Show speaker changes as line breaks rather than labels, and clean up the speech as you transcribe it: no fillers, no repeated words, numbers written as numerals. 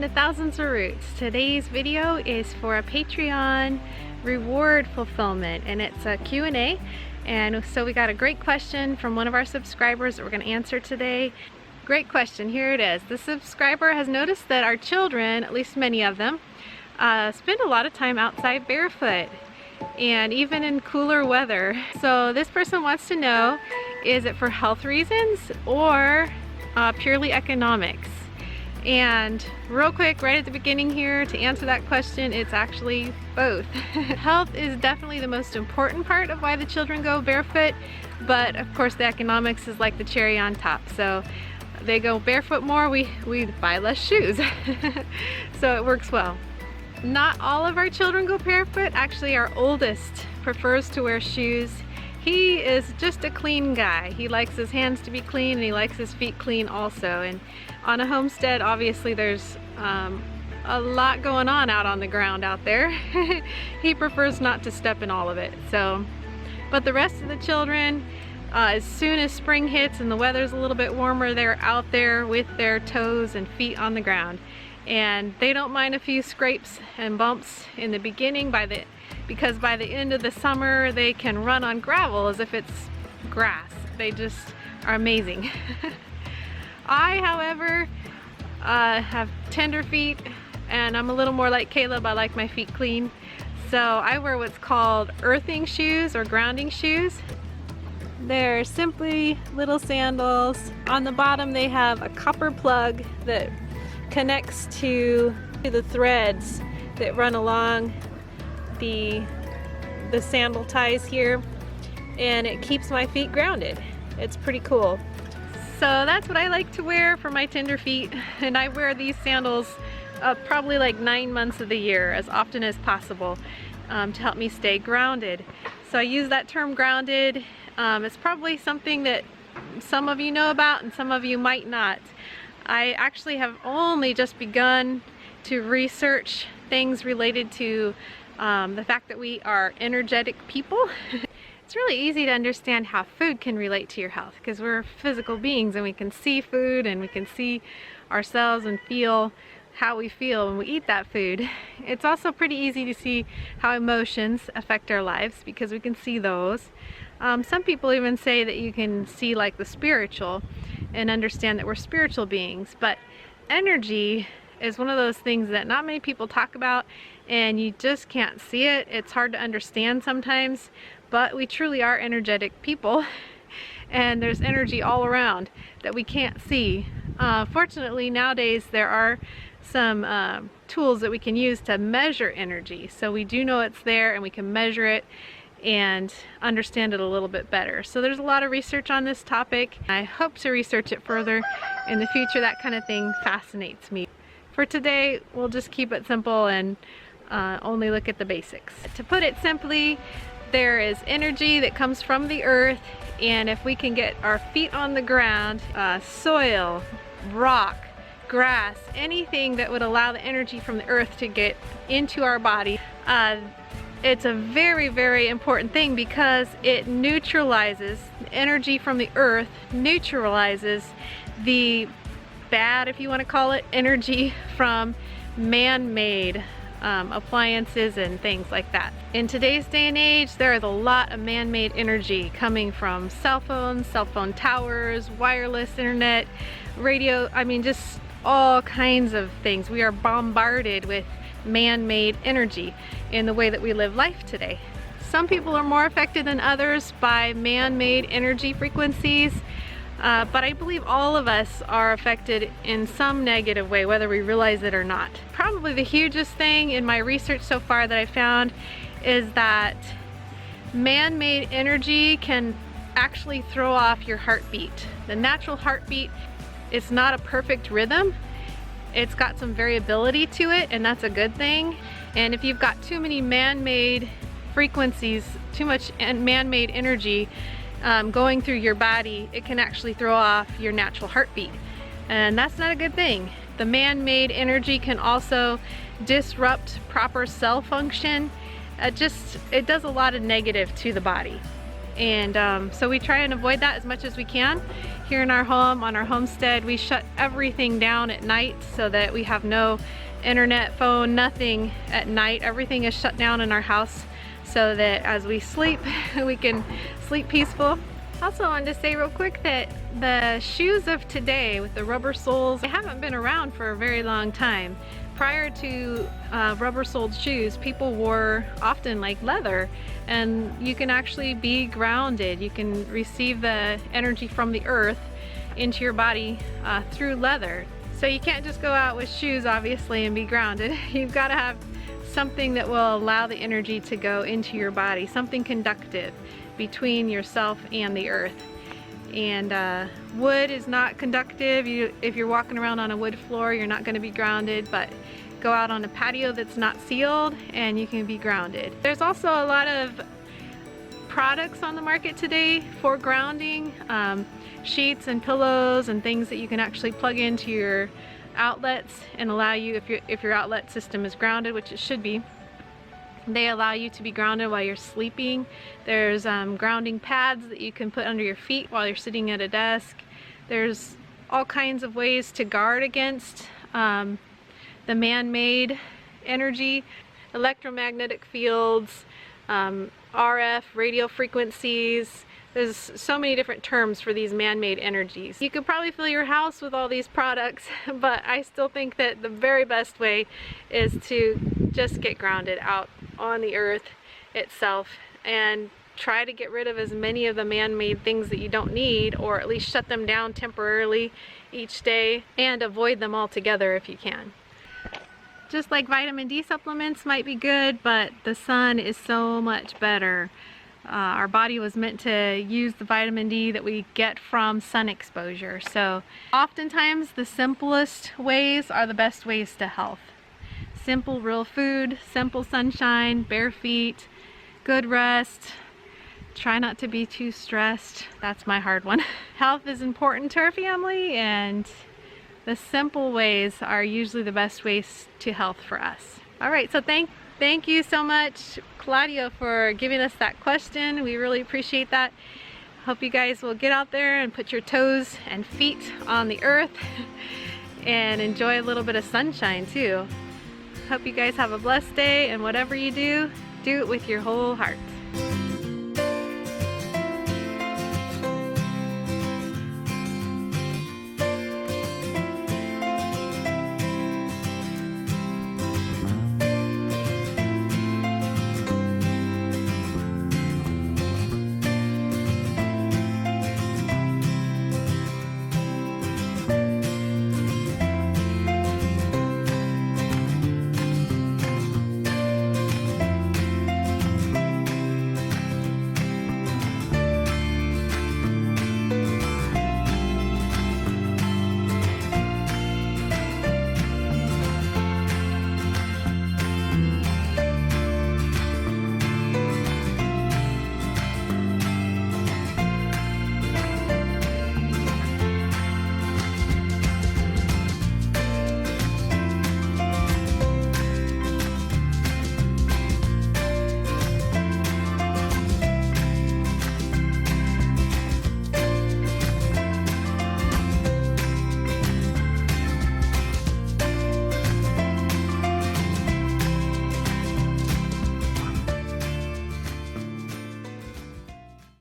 to Thousands of Roots. Today's video is for a Patreon reward fulfillment, and it's a Q&A. And so we got a great question from one of our subscribers that we're going to answer today. Great question, here it is. The subscriber has noticed that our children, at least many of them, spend a lot of time outside barefoot, and even in cooler weather. So this person wants to know, is it for health reasons or purely economics? And real quick, right at the beginning here, to answer that question, it's actually both. Health is definitely the most important part of why the children go barefoot, but of course the economics is like the cherry on top. So they go barefoot more, we buy less shoes. So it works well. Not all of our children go barefoot. Actually, our oldest prefers to wear shoes. He is just a clean guy. He likes his hands to be clean and he likes his feet clean also. And on a homestead, obviously there's a lot going on out on the ground out there. He prefers not to step in all of it. So, but the rest of the children, as soon as spring hits and the weather's a little bit warmer, they're out there with their toes and feet on the ground. And they don't mind a few scrapes and bumps in the beginning because by the end of the summer they can run on gravel as if it's grass. They just are amazing. I, however, have tender feet, and I'm a little more like Caleb. I like my feet clean. So I wear what's called earthing shoes or grounding shoes. They're simply little sandals. On the bottom they have a copper plug that connects to the threads that run along the sandal ties here, and it keeps my feet grounded. It's pretty cool. So that's what I like to wear for my tender feet, and I wear these sandals probably like 9 months of the year, as often as possible, to help me stay grounded. So I use that term grounded. It's probably something that some of you know about and some of you might not. I actually have only just begun to research things related to the fact that we are energetic people. It's really easy to understand how food can relate to your health, because we're physical beings and we can see food and we can see ourselves and feel how we feel when we eat that food. It's also pretty easy to see how emotions affect our lives because we can see those. Some people even say that you can see like the spiritual and understand that we're spiritual beings, but energy is one of those things that not many people talk about, and you just can't see it. It's hard to understand sometimes, but we truly are energetic people, and there's energy all around that we can't see. Fortunately, nowadays there are some tools that we can use to measure energy, so we do know it's there and we can measure it and understand it a little bit better. So there's a lot of research on this topic. I hope to research it further in the future. That kind of thing fascinates me. For today, we'll just keep it simple and only look at the basics. To put it simply, there is energy that comes from the earth, and if we can get our feet on the ground, soil, rock, grass, anything that would allow the energy from the earth to get into our body, it's a very, very important thing because it neutralizes energy from the earth, neutralizes the bad, if you want to call it, energy from man-made appliances and things like that. In today's day and age, there is a lot of man-made energy coming from cell phones, cell phone towers, wireless internet, radio, I mean just all kinds of things. We are bombarded with man-made energy in the way that we live life today. Some people are more affected than others by man-made energy frequencies, but I believe all of us are affected in some negative way, whether we realize it or not. Probably the hugest thing in my research so far that I found is that man-made energy can actually throw off your heartbeat. The natural heartbeat is not a perfect rhythm. It's got some variability to it, and that's a good thing. And if you've got too many man-made frequencies, too much man-made energy going through your body, it can actually throw off your natural heartbeat, and that's not a good thing. The man-made energy can also disrupt proper cell function. It does a lot of negative to the body, and so we try and avoid that as much as we can. here in our home, on our homestead, we shut everything down at night so that we have no internet, phone, nothing at night. Everything is shut down in our house so that as we sleep, we can sleep peaceful. Also wanted to say real quick that the shoes of today with the rubber soles, they haven't been around for a very long time. Prior to rubber-soled shoes, people wore often like leather, and you can actually be grounded. You can receive the energy from the earth into your body through leather. So you can't just go out with shoes, obviously, and be grounded. You've got to have something that will allow the energy to go into your body, something conductive between yourself and the earth. And wood is not conductive. If you're walking around on a wood floor, you're not going to be grounded, but go out on a patio that's not sealed and you can be grounded. There's also a lot of products on the market today for grounding, sheets and pillows and things that you can actually plug into your outlets and allow you, if your outlet system is grounded, which it should be, they allow you to be grounded while you're sleeping. There's grounding pads that you can put under your feet while you're sitting at a desk. There's all kinds of ways to guard against the man-made energy, electromagnetic fields, RF, radio frequencies. There's so many different terms for these man-made energies. You could probably fill your house with all these products, but I still think that the very best way is to just get grounded out on the earth itself and try to get rid of as many of the man-made things that you don't need, or at least shut them down temporarily each day and avoid them altogether if you can. Just like vitamin D supplements might be good, but the sun is so much better. Our body was meant to use the vitamin D that we get from sun exposure. So oftentimes the simplest ways are the best ways to health. Simple real food, simple sunshine, bare feet, good rest. Try not to be too stressed. That's my hard one. Health is important to our family, and the simple ways are usually the best ways to health for us. All right, so thank you so much, Claudio, for giving us that question. We really appreciate that. Hope you guys will get out there and put your toes and feet on the earth and enjoy a little bit of sunshine too. Hope you guys have a blessed day, and whatever you do, do it with your whole heart.